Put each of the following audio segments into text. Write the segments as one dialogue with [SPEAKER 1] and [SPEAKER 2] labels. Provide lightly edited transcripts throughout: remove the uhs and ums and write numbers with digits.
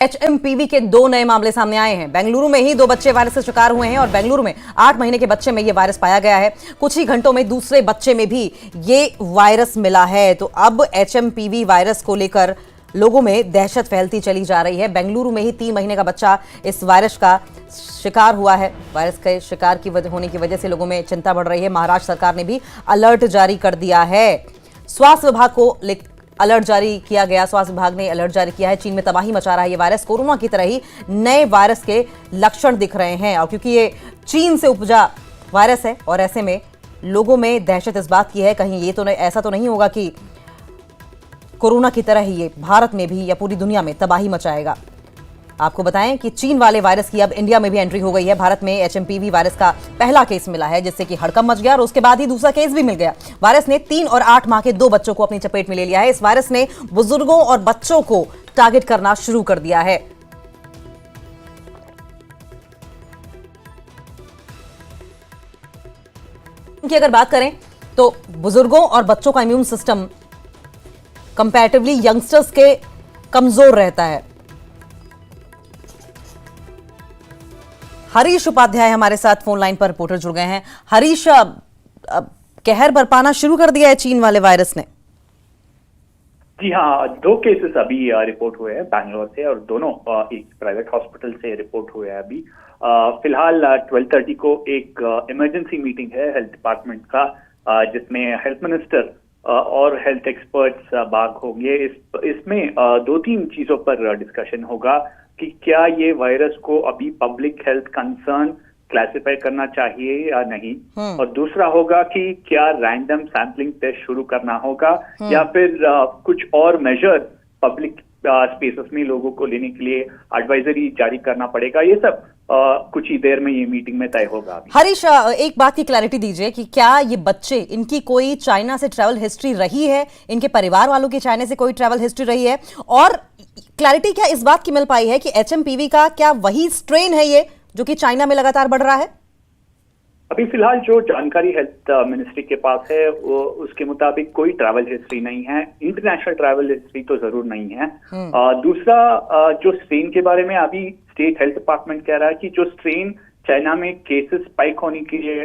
[SPEAKER 1] HMPV के 2 नए मामले सामने आए हैं। बेंगलुरु में ही 2 बच्चे वायरस से शिकार हुए हैं और बेंगलुरु में 8 महीने के बच्चे में यह वायरस पाया गया है। कुछ ही घंटों में दूसरे बच्चे में भी ये वायरस मिला है। तो अब एचएमपीवी वायरस को लेकर लोगों में दहशत फैलती चली जा रही है। बेंगलुरु में ही 3 महीने का बच्चा इस वायरस का शिकार हुआ है। वायरस के शिकार होने की वजह से लोगों में चिंता बढ़ रही है। महाराष्ट्र सरकार ने भी अलर्ट जारी कर दिया है। स्वास्थ्य विभाग को अलर्ट जारी किया गया। स्वास्थ्य विभाग ने अलर्ट जारी किया है। चीन में तबाही मचा रहा है ये वायरस। कोरोना की तरह ही नए वायरस के लक्षण दिख रहे हैं और क्योंकि ये चीन से उपजा वायरस है और ऐसे में लोगों में दहशत इस बात की है कहीं ये तो ऐसा तो नहीं होगा कि कोरोना की तरह ही ये भारत में भी या पूरी दुनिया में तबाही मचाएगा। आपको बताएं कि चीन वाले वायरस की अब इंडिया में भी एंट्री हो गई है। भारत में एचएमपीवी वायरस का पहला केस मिला है जिससे कि हड़कंप मच गया और उसके बाद ही दूसरा केस भी मिल गया। वायरस ने 3 और 8 माह के 2 बच्चों को अपनी चपेट में ले लिया है। इस वायरस ने बुजुर्गों और बच्चों को टारगेट करना शुरू कर दिया है। की अगर बात करें तो बुजुर्गों और बच्चों का इम्यून सिस्टम कंपैरेटिवली यंगस्टर्स के कमजोर रहता है। हरीश उपाध्याय हमारे साथ फोन लाइन पर रिपोर्टर जुड़ गए हैं। हरीश, कहर बरपाना शुरू कर दिया है चीन वाले वायरस ने।
[SPEAKER 2] जी हाँ, 2 केसेस अभी रिपोर्ट हुए हैं बैंगलोर से और दोनों एक प्राइवेट हॉस्पिटल से रिपोर्ट हुए हैं अभी। फिलहाल 12:30 को एक इमरजेंसी मीटिंग है हेल्थ डिपार्टमेंट का जिसमें हेल्थ मिनिस्टर और हेल्थ एक्सपर्ट्स भाग होंगे। इसमें 2-3 चीजों पर डिस्कशन होगा कि क्या ये वायरस को अभी पब्लिक हेल्थ कंसर्न क्लासिफाई करना चाहिए या नहीं, और दूसरा होगा कि क्या रैंडम सैम्पलिंग टेस्ट शुरू करना होगा या फिर कुछ और मेजर पब्लिक स्पेसेस में लोगों को लेने के लिए एडवाइजरी जारी करना पड़ेगा। ये सब कुछ ही देर में ये मीटिंग में तय होगा।
[SPEAKER 1] हरीश, एक बात की क्लैरिटी दीजिए कि क्या ये बच्चे, इनकी कोई चाइना से ट्रैवल हिस्ट्री रही है? इनके परिवार वालों की चाइना से कोई ट्रैवल हिस्ट्री रही है? और क्लैरिटी क्या इस बात की मिल पाई है कि एचएमपीवी का क्या वही स्ट्रेन है ये जो कि चाइना में लगातार बढ़ रहा है?
[SPEAKER 2] अभी फिलहाल जो जानकारी हेल्थ मिनिस्ट्री के पास है वो उसके मुताबिक कोई ट्रैवल हिस्ट्री नहीं है। इंटरनेशनल ट्रैवल हिस्ट्री तो जरूर नहीं है। दूसरा, जो स्ट्रेन के बारे में अभी स्टेट हेल्थ डिपार्टमेंट कह रहा है कि जो स्ट्रेन चाइना में केसेस स्पाइक होने के लिए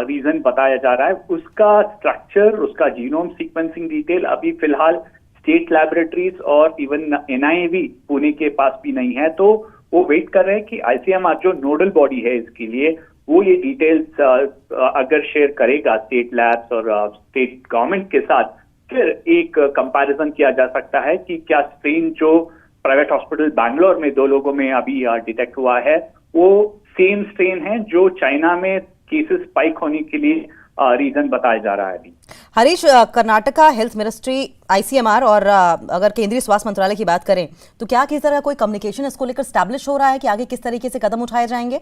[SPEAKER 2] रीजन बताया जा रहा है उसका स्ट्रक्चर, उसका जीनोम सीक्वेंसिंग डिटेल अभी फिलहाल स्टेट लैबोरेटरीज और इवन एनआईवी पुणे के पास भी नहीं है। तो वो वेट कर रहे हैं कि आईसीएमआर जो नोडल बॉडी है इसके लिए वो ये डिटेल्स अगर शेयर करेगा स्टेट लैब्स और स्टेट गवर्नमेंट के साथ, फिर एक कंपैरिजन किया जा सकता है कि क्या स्ट्रेन जो प्राइवेट हॉस्पिटल बैंगलोर में 2 लोगों में अभी डिटेक्ट हुआ है वो सेम स्ट्रेन है जो चाइना में केसेस स्पाइक होने के लिए रीजन बताया जा रहा है अभी।
[SPEAKER 1] Harish, Karnataka health ministry, ICMR और अगर केंद्रीय स्वास्थ्य मंत्रालय की बात करें तो क्या किसी तरह कोई कम्युनिकेशन इसको लेकर स्टैब्लिश हो रहा है कि आगे किस तरीके से कदम उठाए जाएंगे?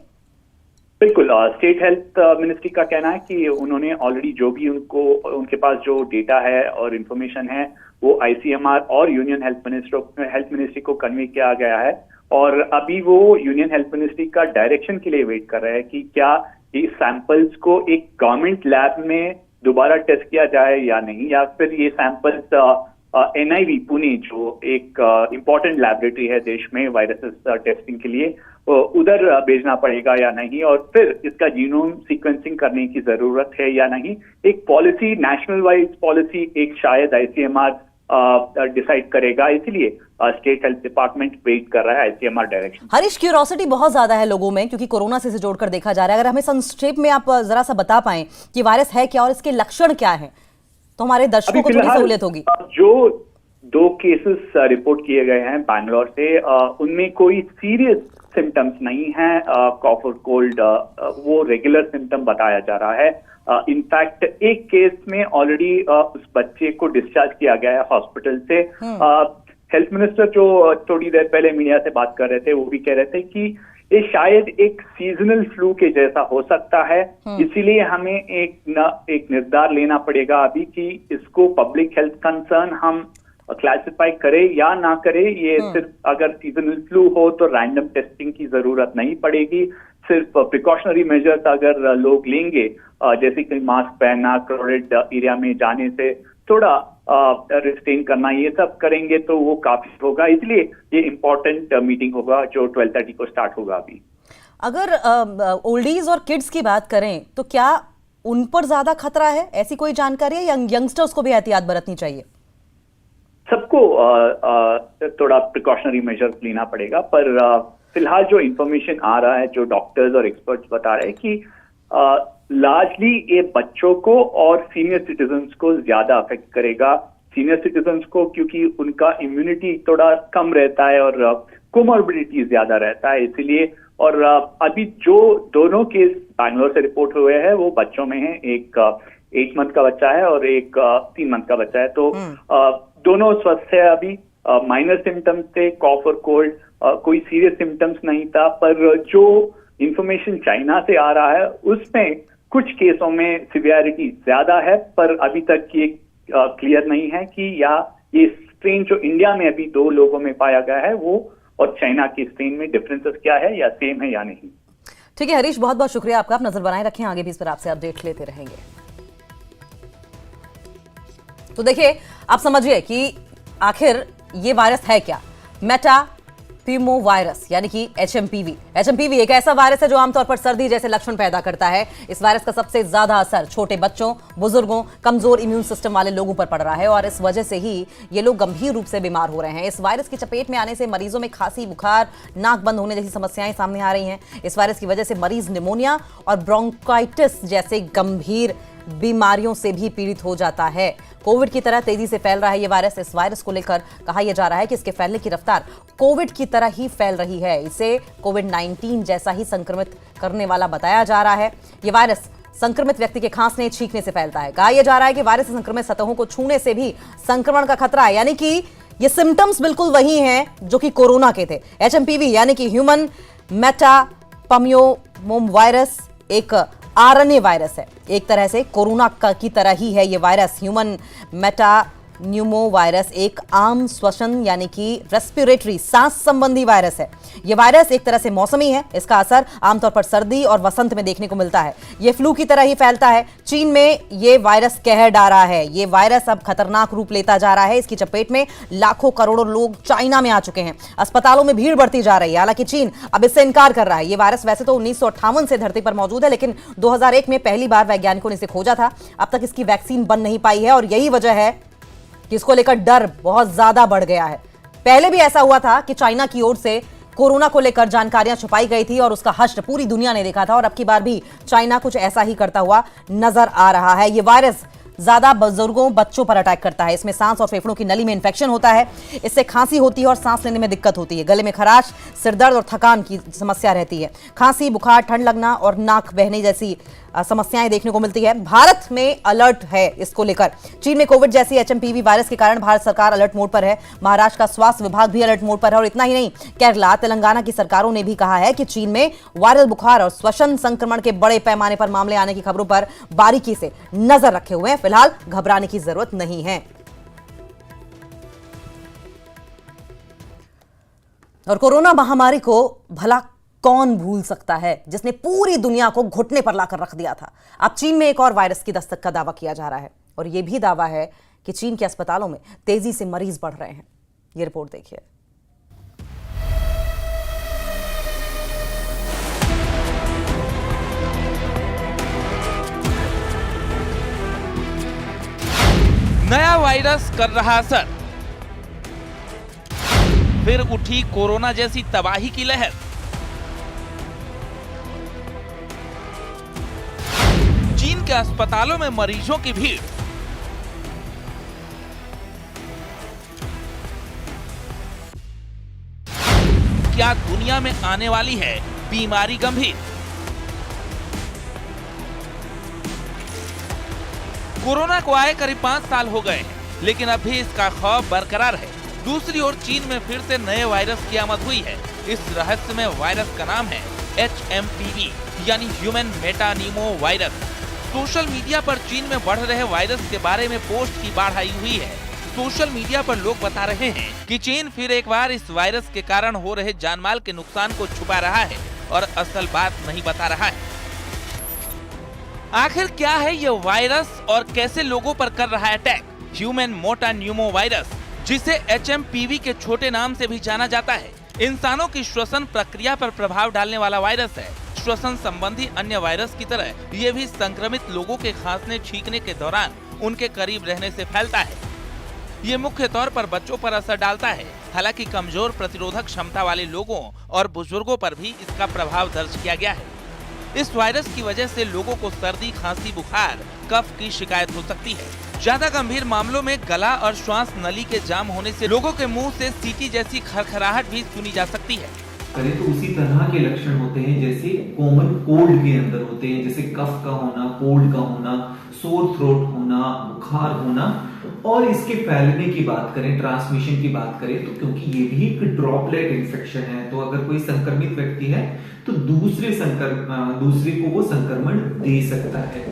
[SPEAKER 2] बिल्कुल, स्टेट हेल्थ मिनिस्ट्री का कहना है कि उन्होंने ऑलरेडी जो भी उनके पास जो डेटा है और इंफॉर्मेशन है वो आईसीएमआर और यूनियन हेल्थ मिनिस्ट्री को कन्वे किया गया है और अभी वो यूनियन हेल्थ मिनिस्ट्री का डायरेक्शन के लिए वेट कर रहे हैं कि क्या ये सैंपल्स को एक गवर्नमेंट लैब में दोबारा टेस्ट किया जाए या नहीं, या फिर ये सैंपल्स एनआईवी पुणे जो एक इम्पोर्टेंट लैबोरेटरी है देश में वायरसेस टेस्टिंग के लिए उधर भेजना पड़ेगा या नहीं, और फिर इसका जीनोम सीक्वेंसिंग करने की जरूरत है या नहीं। एक पॉलिसी, नेशनल वाइज पॉलिसी एक शायद आईसीएमआर डिसाइड करेगा, इसलिए स्टेट हेल्थ डिपार्टमेंट वेट कर रहा है आईसीएमआर डायरेक्शन।
[SPEAKER 1] हरीश, क्यूरियोसिटी बहुत ज्यादा है लोगों में क्योंकि कोरोना से जोड़कर देखा जा रहा है। अगर हमें संक्षेप में आप जरा सा बता पाएं कि वायरस है क्या और इसके लक्षण क्या है तो हमारे दर्शकों को थोड़ी सहूलियत होगी।
[SPEAKER 2] जो 2 केसेस रिपोर्ट किए गए हैं बैंगलोर से, उनमें कोई सीरियस सिम्टम्स नहीं है। कॉफ और कोल्ड वो रेगुलर सिम्टम बताया जा रहा है। इनफैक्ट एक केस में ऑलरेडी उस बच्चे को डिस्चार्ज किया गया है हॉस्पिटल से। हेल्थ मिनिस्टर जो थोड़ी देर पहले मीडिया से बात कर रहे थे वो भी कह रहे थे कि ये शायद एक सीजनल फ्लू के जैसा हो सकता है, इसीलिए हमें एक निर्धार लेना पड़ेगा अभी कि इसको पब्लिक हेल्थ कंसर्न हम क्लासिफाई करे या ना करे। ये सिर्फ अगर सीजनल फ्लू हो तो रैंडम टेस्टिंग की जरूरत नहीं पड़ेगी। सिर्फ प्रिकॉशनरी मेजर्स अगर लोग लेंगे, जैसे कि मास्क पहनना, क्राउडेड एरिया में जाने से थोड़ा रिस्ट्रेन करना, ये सब करेंगे तो वो काफी होगा। इसलिए ये इम्पोर्टेंट मीटिंग होगा जो 12:30 को स्टार्ट होगा। अभी
[SPEAKER 1] अगर ओल्डीज और किड्स की बात करें तो क्या उन पर ज्यादा खतरा है? ऐसी कोई जानकारी है? यंगस्टर्स को भी एहतियात बरतनी चाहिए?
[SPEAKER 2] सबको थोड़ा प्रिकॉशनरी मेजर्स लेना पड़ेगा, पर फिलहाल जो इंफॉर्मेशन आ रहा है, जो डॉक्टर्स और एक्सपर्ट्स बता रहे हैं कि लार्जली ये बच्चों को और सीनियर सिटीजन्स को ज्यादा अफेक्ट करेगा। सीनियर सिटीजन्स को क्योंकि उनका इम्यूनिटी थोड़ा कम रहता है और कोमॉर्बिडिटी ज्यादा रहता है, इसीलिए। और अभी जो दोनों केस बैंगलोर से रिपोर्ट हुए हैं वो बच्चों में है, एक 8 मंथ का बच्चा है और एक 3 मंथ का बच्चा है। तो दोनों स्वस्थ है अभी, माइनर सिम्टम्स थे, कॉफ और कोल्ड, कोई सीरियस सिम्टम्स नहीं था। पर जो इंफॉर्मेशन चाइना से आ रहा है उसमें कुछ केसों में सिवियरिटी ज्यादा है, पर अभी तक ये क्लियर नहीं है कि या ये स्ट्रेन जो इंडिया में अभी 2 लोगों में पाया गया है वो और चाइना की स्ट्रेन में डिफरेंसेस क्या है या सेम है या नहीं।
[SPEAKER 1] ठीक है हरीश, बहुत बहुत शुक्रिया आपका। आप नजर बनाए रखें, आगे भी इस पर आपसे अपडेट लेते रहेंगे। तो देखिए, आप समझिए कि आखिर ये वायरस है क्या। मेटाप्यूमो वायरस यानी कि HMPV। HMPV एक ऐसा वायरस है जो आमतौर पर सर्दी जैसे लक्षण पैदा करता है। इस वायरस का सबसे ज्यादा असर छोटे बच्चों, बुजुर्गों, कमजोर इम्यून सिस्टम वाले लोगों पर पड़ रहा है और इस वजह से ही ये लोग गंभीर रूप से बीमार हो रहे हैं। इस वायरस की चपेट में आने से मरीजों में खांसी, बुखार, नाक बंद होने जैसी समस्याएं सामने आ रही हैं। इस वायरस की वजह से मरीज निमोनिया और ब्रोंकाइटिस जैसे गंभीर बीमारियों से भी पीड़ित हो जाता है। कोविड की तरह तेजी से फैल रहा है ये वायरस। इस वायरस को लेकर कहा यह जा रहा है कि इसके फैलने की रफ्तार कोविड की तरह ही फैल रही है। इसे कोविड-19 जैसा ही संक्रमित करने वाला बताया जा रहा है। ये वायरस संक्रमित व्यक्ति के खांसने, छींकने से फैलता है। कहा यह जा रहा है कि वायरस से संक्रमित सतहों को छूने से भी संक्रमण का खतरा है, यानी कि ये सिम्टम्स बिल्कुल वही हैं जो कि कोरोना के थे। HMPV यानी कि ह्यूमन मेटाप्यूमो वायरस एक RNA वायरस है। एक तरह से कोरोना की तरह ही है ये वायरस। ह्यूमन मेटाप्यूमो वायरस एक आम श्वसन यानी कि रेस्पिरेटरी सांस संबंधी वायरस है। ये वायरस एक तरह से मौसमी है। इसका असर आमतौर पर सर्दी और वसंत में देखने को मिलता है। ये फ्लू की तरह ही फैलता है। चीन में ये वायरस कहर डाला है। ये वायरस अब खतरनाक रूप लेता जा रहा है। इसकी चपेट में लाखों करोड़ों लोग चाइना में आ चुके हैं। अस्पतालों में भीड़ बढ़ती जा रही है। हालांकि चीन अब इससे इनकार कर रहा है। ये वायरस वैसे तो 1958 से धरती पर मौजूद है, लेकिन 2001 में पहली बार वैज्ञानिकों ने इसे खोजा था। अब तक इसकी वैक्सीन बन नहीं पाई है और यही वजह है कि इसको लेकर डर बहुत ज्यादा बढ़ गया है। पहले भी ऐसा हुआ था कि चाइना की ओर से कोरोना को लेकर जानकारियां छुपाई गई थी और उसका हश्र पूरी दुनिया ने देखा था, और अब की बार भी चाइना कुछ ऐसा ही करता हुआ नजर आ रहा है। ये वायरस ज्यादा बुजुर्गों, बच्चों पर अटैक करता है। इसमें सांस और फेफड़ों की नली में इंफेक्शन होता है। इससे खांसी होती है और सांस लेने में दिक्कत होती है। गले में खराश, सिरदर्द और थकान की समस्या रहती है। खांसी, बुखार, ठंड लगना और नाक बहने जैसी समस्याएं देखने को मिलती है। भारत में अलर्ट है इसको लेकर। चीन में कोविड जैसी HMPV वायरस के कारण भारत सरकार अलर्ट मोड पर है। महाराष्ट्र का स्वास्थ्य विभाग भी अलर्ट मोड पर है। और इतना ही नहीं, केरला, तेलंगाना की सरकारों ने भी कहा है कि चीन में वायरल बुखार और श्वसन संक्रमण के बड़े पैमाने पर मामले आने की खबरों पर बारीकी से नजर रखे हुए हैं। फिलहाल घबराने की जरूरत नहीं है। और कोरोना महामारी को भला कौन भूल सकता है, जिसने पूरी दुनिया को घुटने पर लाकर रख दिया था। अब चीन में एक और वायरस की दस्तक का दावा किया जा रहा है और यह भी दावा है कि चीन के अस्पतालों में तेजी से मरीज बढ़ रहे हैं। यह रिपोर्ट देखिए।
[SPEAKER 3] नया वायरस कर रहा असर, फिर उठी कोरोना जैसी तबाही की लहर। चीन के अस्पतालों में मरीजों की भीड़। क्या दुनिया में आने वाली है बीमारी गंभीर? कोरोना को आए करीब 5 साल हो गए हैं, लेकिन अब भी इसका खौफ बरकरार है। दूसरी ओर चीन में फिर से नए वायरस की आमद हुई है। इस रहस्यमय वायरस का नाम है HMPV यानी ह्यूमन मेटाप्यूमो वायरस। सोशल मीडिया पर चीन में बढ़ रहे वायरस के बारे में पोस्ट की बाढ़ आई हुई है। सोशल मीडिया पर लोग बता रहे हैं कि चीन फिर एक बार इस वायरस के कारण हो रहे जानमाल के नुकसान को छुपा रहा है और असल बात नहीं बता रहा है। आखिर क्या है ये वायरस और कैसे लोगों पर कर रहा है अटैक? ह्यूमन मोटान्यूमो वायरस, जिसे HMPV के छोटे नाम से भी जाना जाता है, इंसानों की श्वसन प्रक्रिया पर प्रभाव डालने वाला वायरस है। श्वसन संबंधी अन्य वायरस की तरह ये भी संक्रमित लोगों के खांसने छींकने के दौरान उनके करीब रहने से फैलता है। ये मुख्य तौर पर बच्चों पर असर डालता है। हालांकि कमजोर प्रतिरोधक क्षमता वाले लोगों और बुजुर्गों पर भी इसका प्रभाव दर्ज किया गया है। इस वायरस की वजह से लोगों को सर्दी, खांसी, बुखार, कफ की शिकायत हो सकती है। ज्यादा गंभीर मामलों में गला और श्वास नली के जाम होने से लोगों के मुंह से सीटी जैसी खरखराहट भी सुनी जा सकती है।
[SPEAKER 4] करें तो उसी तरह के लक्षण होते हैं जैसे कॉमन कोल्ड के अंदर होते हैं, जैसे कफ का होना, कोल्ड का होना, सोर थ्रोट होना, बुखार होना। और इसके फैलने की बात करें, ट्रांसमिशन की बात करें, तो क्योंकि ये भी एक ड्रॉपलेट इन्फेक्शन है, तो अगर कोई संक्रमित व्यक्ति है तो दूसरे को वो संक्रमण दे सकता है।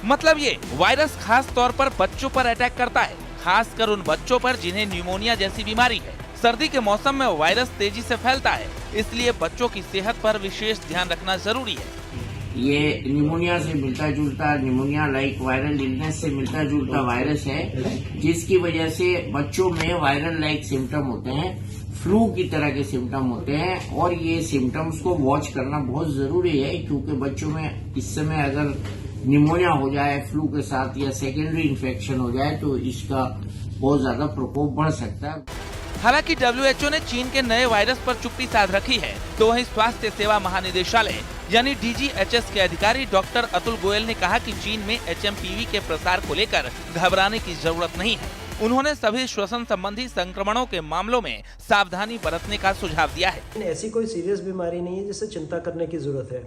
[SPEAKER 3] मतलब ये वायरस खास तौर पर बच्चों पर अटैक करता है, खासकर उन बच्चों पर जिन्हें न्यूमोनिया जैसी बीमारी है। सर्दी के मौसम में वायरस तेजी से फैलता है, इसलिए बच्चों की सेहत पर विशेष ध्यान रखना जरूरी है।
[SPEAKER 5] ये निमोनिया से मिलता जुलता, निमोनिया लाइक वायरल इलनेस से मिलता जुलता वायरस है, जिसकी वजह से बच्चों में वायरल लाइक सिम्टम होते हैं, फ्लू की तरह के सिम्टम होते हैं। और ये सिम्टम्स को वॉच करना बहुत जरूरी है, क्योंकि बच्चों में इस समय अगर निमोनिया हो जाए फ्लू के साथ या सेकेंडरी इन्फेक्शन हो जाए तो इसका बहुत ज्यादा प्रकोप बढ़ सकता है।
[SPEAKER 3] हालांकि WHO ने चीन के नए वायरस पर चुप्पी साध रखी है, तो वहीं स्वास्थ्य सेवा महानिदेशालय यानी DGHS के अधिकारी डॉक्टर अतुल गोयल ने कहा कि चीन में HMPV के प्रसार को लेकर घबराने की जरूरत नहीं है। उन्होंने सभी श्वसन संबंधी संक्रमणों के मामलों में सावधानी बरतने का सुझाव दिया है।
[SPEAKER 6] ऐसी कोई सीरियस बीमारी नहीं है जिससे चिंता करने की जरूरत है।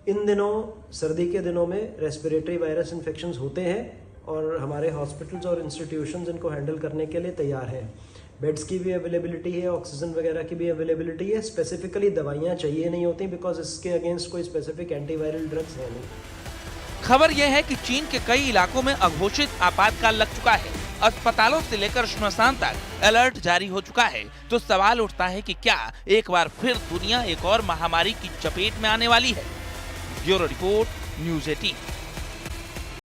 [SPEAKER 6] इन दिनों, सर्दी के दिनों में रेस्पिरेटरी वायरस इन्फेक्शंस होते हैं और हमारे हॉस्पिटल्स और इंस्टीट्यूशंस इनको हैंडल करने के लिए तैयार हैं। बेड्स की भी अवेलेबिलिटी है, ऑक्सीजन वगैरह की भी अवेलेबिलिटी है। स्पेसिफिकली दवाइयाँ चाहिए नहीं होती, बिकॉज इसके अगेंस्ट कोई स्पेसिफिक एंटीवायरल ड्रग्स है नहीं।
[SPEAKER 3] खबर यह है कि चीन के कई इलाकों में अघोषित आपातकाल लग चुका है। अस्पतालों से लेकर श्मशान तक अलर्ट जारी हो चुका है। तो सवाल उठता है कि क्या एक बार फिर दुनिया एक और महामारी की चपेट में आने वाली है? Bureau report, news 18।